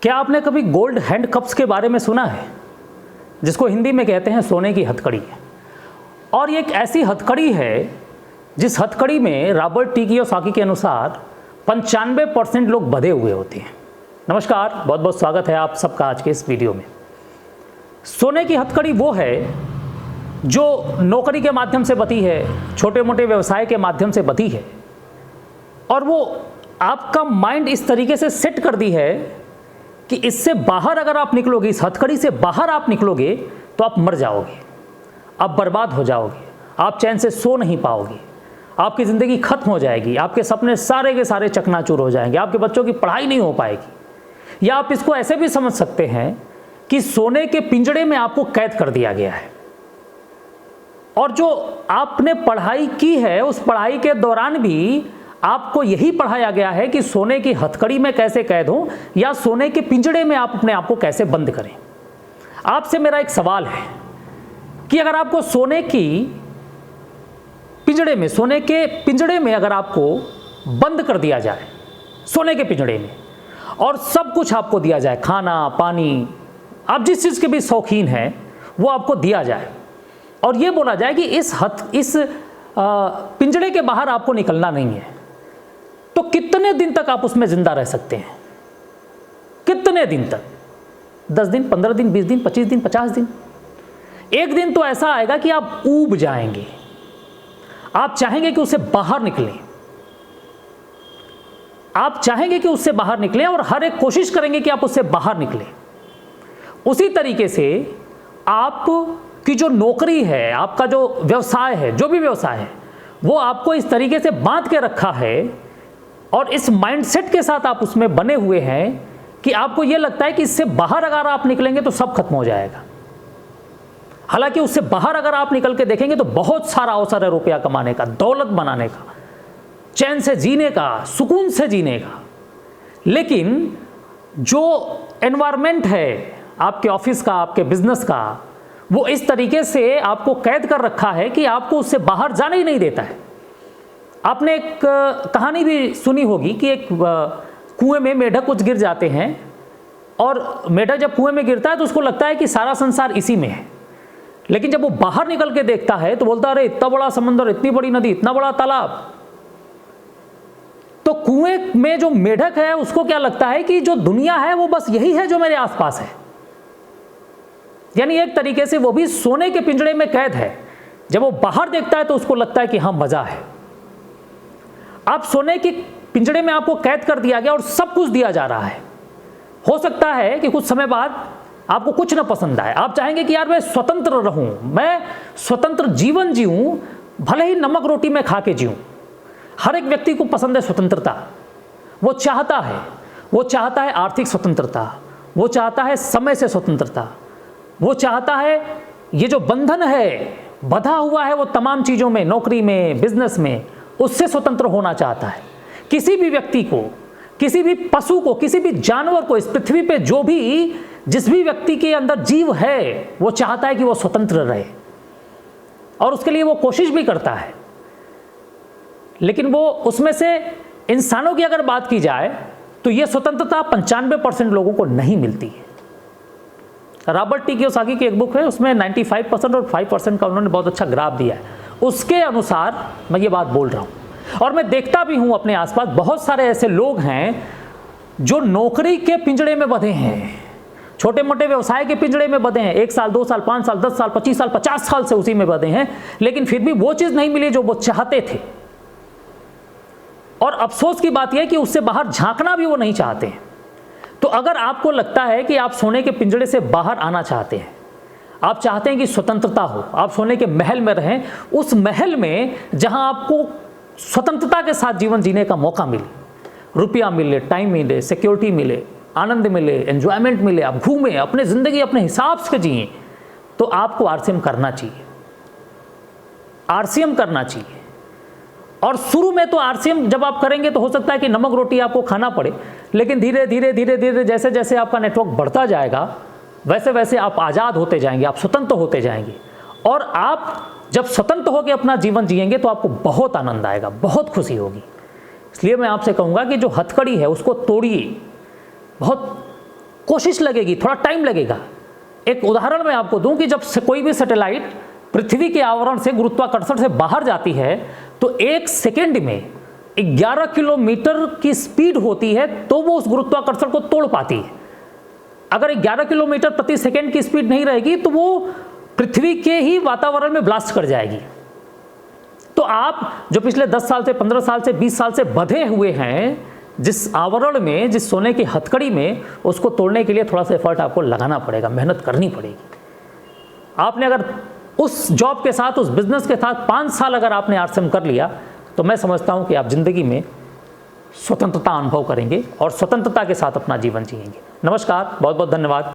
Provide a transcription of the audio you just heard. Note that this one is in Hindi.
क्या आपने कभी गोल्ड हैंडकप्स के बारे में सुना है, जिसको हिंदी में कहते हैं सोने की हथकड़ी। और ये एक ऐसी हथकड़ी है जिस हथकड़ी में रॉबर्ट टी कियोसाकी के अनुसार 95% लोग बंधे हुए होते हैं। नमस्कार, बहुत बहुत स्वागत है आप सबका आज के इस वीडियो में। सोने की हथकड़ी वो है जो नौकरी के माध्यम से बंधी है, छोटे मोटे व्यवसाय के माध्यम से बंधी है, और वो आपका माइंड इस तरीके से सेट कर दी है कि इससे बाहर अगर आप निकलोगे, इस हथकड़ी से बाहर आप निकलोगे तो आप मर जाओगे, आप बर्बाद हो जाओगे, आप चैन से सो नहीं पाओगे, आपकी ज़िंदगी खत्म हो जाएगी, आपके सपने सारे के सारे चकनाचूर हो जाएंगे, आपके बच्चों की पढ़ाई नहीं हो पाएगी। या आप इसको ऐसे भी समझ सकते हैं कि सोने के पिंजड़े में आपको कैद कर दिया गया है, और जो आपने पढ़ाई की है उस पढ़ाई के दौरान भी आपको यही पढ़ाया गया है कि सोने की हथकड़ी में कैसे कैद हो या सोने के पिंजड़े में आप अपने आप को कैसे बंद करें। आपसे मेरा एक सवाल है कि अगर आपको सोने के पिंजड़े में अगर आपको बंद कर दिया जाए, सोने के पिंजड़े में, और सब कुछ आपको दिया जाए, खाना पानी, आप जिस चीज़ के भी शौकीन हैं वो आपको दिया जाए, और ये बोला जाए कि इस पिंजड़े के बाहर आपको निकलना नहीं है, तो कितने दिन तक आप उसमें जिंदा रह सकते हैं? कितने दिन तक? 10 दिन, 15 दिन, 20 दिन, 25 दिन, 50 दिन? एक दिन तो ऐसा आएगा कि आप ऊब जाएंगे, आप चाहेंगे कि उससे बाहर निकलें, आप चाहेंगे कि उससे बाहर निकलें और हर एक कोशिश करेंगे कि आप उससे बाहर निकलें। उसी तरीके से आपकी जो नौकरी है, आपका जो व्यवसाय है, जो भी व्यवसाय है, वो आपको इस तरीके से बांध के रखा है और इस माइंडसेट के साथ आप उसमें बने हुए हैं कि आपको ये लगता है कि इससे बाहर अगर आप निकलेंगे तो सब खत्म हो जाएगा। हालांकि उससे बाहर अगर आप निकल के देखेंगे तो बहुत सारा अवसर है रुपया कमाने का, दौलत बनाने का, चैन से जीने का, सुकून से जीने का। लेकिन जो एनवायरनमेंट है आपके ऑफिस का, आपके बिजनेस का, वो इस तरीके से आपको कैद कर रखा है कि आपको उससे बाहर जाने ही नहीं देता है। आपने एक कहानी भी सुनी होगी कि एक कुएं में मेढक कुछ गिर जाते हैं, और मेढक जब कुएं में गिरता है तो उसको लगता है कि सारा संसार इसी में है, लेकिन जब वो बाहर निकल के देखता है तो बोलता है अरे इतना बड़ा समंदर, इतनी बड़ी नदी, इतना बड़ा तालाब। तो कुएं में जो मेढक है उसको क्या लगता है कि जो दुनिया है वो बस यही है जो मेरे आसपास है। यानी एक तरीके से वो भी सोने के पिंजड़े में कैद है। जब वो बाहर देखता है तो उसको लगता है कि हाँ मजा है। आप सोने के पिंजड़े में आपको कैद कर दिया गया और सब कुछ दिया जा रहा है। हो सकता है कि कुछ समय बाद आपको कुछ ना पसंद आए, आप चाहेंगे कि यार मैं स्वतंत्र रहूं, मैं स्वतंत्र जीवन जीऊं, भले ही नमक रोटी में खा के जीऊं। हर एक व्यक्ति को पसंद है स्वतंत्रता, वो चाहता है आर्थिक स्वतंत्रता, वो चाहता है समय से स्वतंत्रता, वो चाहता है ये जो बंधन है, बंधा हुआ है वो तमाम चीज़ों में, नौकरी में, बिजनेस में, उससे स्वतंत्र होना चाहता है। किसी भी व्यक्ति को, किसी भी पशु को, किसी भी जानवर को, इस पृथ्वी पे जिस भी व्यक्ति के अंदर जीव है वो चाहता है कि वो स्वतंत्र रहे, और उसके लिए वो कोशिश भी करता है। लेकिन वो उसमें से इंसानों की अगर बात की जाए तो ये स्वतंत्रता 95% लोगों को नहीं मिलती है। रॉबर्ट टी कियोसाकी की एक बुक है, उसमें 95% और 5% का उन्होंने बहुत अच्छा ग्राफ दिया है। उसके अनुसार मैं ये बात बोल रहा हूँ, और मैं देखता भी हूँ अपने आसपास बहुत सारे ऐसे लोग हैं जो नौकरी के पिंजड़े में बंधे हैं, छोटे मोटे व्यवसाय के पिंजड़े में बंधे हैं, 1 साल, 2 साल, 5 साल, 10 साल, 25 साल, 50 साल से उसी में बंधे हैं, लेकिन फिर भी वो चीज़ नहीं मिली जो वो चाहते थे। और अफसोस की बात यह कि उससे बाहर झांकना भी वो नहीं चाहते हैं। तो अगर आपको लगता है कि आप सोने के पिंजड़े से बाहर आना चाहते हैं, आप चाहते हैं कि स्वतंत्रता हो, आप सोने के महल में रहें, उस महल में जहां आपको स्वतंत्रता के साथ जीवन जीने का मौका मिले, रुपया मिले, टाइम मिले, सिक्योरिटी मिले, आनंद मिले, एंजॉयमेंट मिले, आप घूमें, अपने ज़िंदगी अपने हिसाब से जिए, तो आपको आरसीएम करना चाहिए, आरसीएम करना चाहिए। और शुरू में तो आरसीएम जब आप करेंगे तो हो सकता है कि नमक रोटी आपको खाना पड़े, लेकिन धीरे धीरे जैसे जैसे आपका नेटवर्क बढ़ता जाएगा वैसे वैसे आप आज़ाद होते जाएंगे, आप स्वतंत्र होते जाएंगे। और आप जब स्वतंत्र होकर अपना जीवन जिएंगे तो आपको बहुत आनंद आएगा, बहुत खुशी होगी। इसलिए मैं आपसे कहूँगा कि जो हथकड़ी है उसको तोड़िए, बहुत कोशिश लगेगी, थोड़ा टाइम लगेगा। एक उदाहरण मैं आपको दूं कि जब कोई भी सैटेलाइट पृथ्वी के आवरण से, गुरुत्वाकर्षण से बाहर जाती है तो 1 सेकेंड में 11 किलोमीटर की स्पीड होती है, तो वो उस गुरुत्वाकर्षण को तोड़ पाती है। अगर 11 किलोमीटर प्रति सेकेंड की स्पीड नहीं रहेगी तो वो पृथ्वी के ही वातावरण में ब्लास्ट कर जाएगी। तो आप जो पिछले 10 साल से, 15 साल से, 20 साल से बंधे हुए हैं जिस आवरण में, जिस सोने की हथकड़ी में, उसको तोड़ने के लिए थोड़ा सा एफर्ट आपको लगाना पड़ेगा, मेहनत करनी पड़ेगी। आपने अगर उस जॉब के साथ, उस बिजनेस के साथ 5 साल अगर आपने आरसीएम कर लिया तो मैं समझता हूं कि आप जिंदगी में स्वतंत्रता अनुभव करेंगे और स्वतंत्रता के साथ अपना जीवन जिएंगे। नमस्कार, बहुत बहुत धन्यवाद।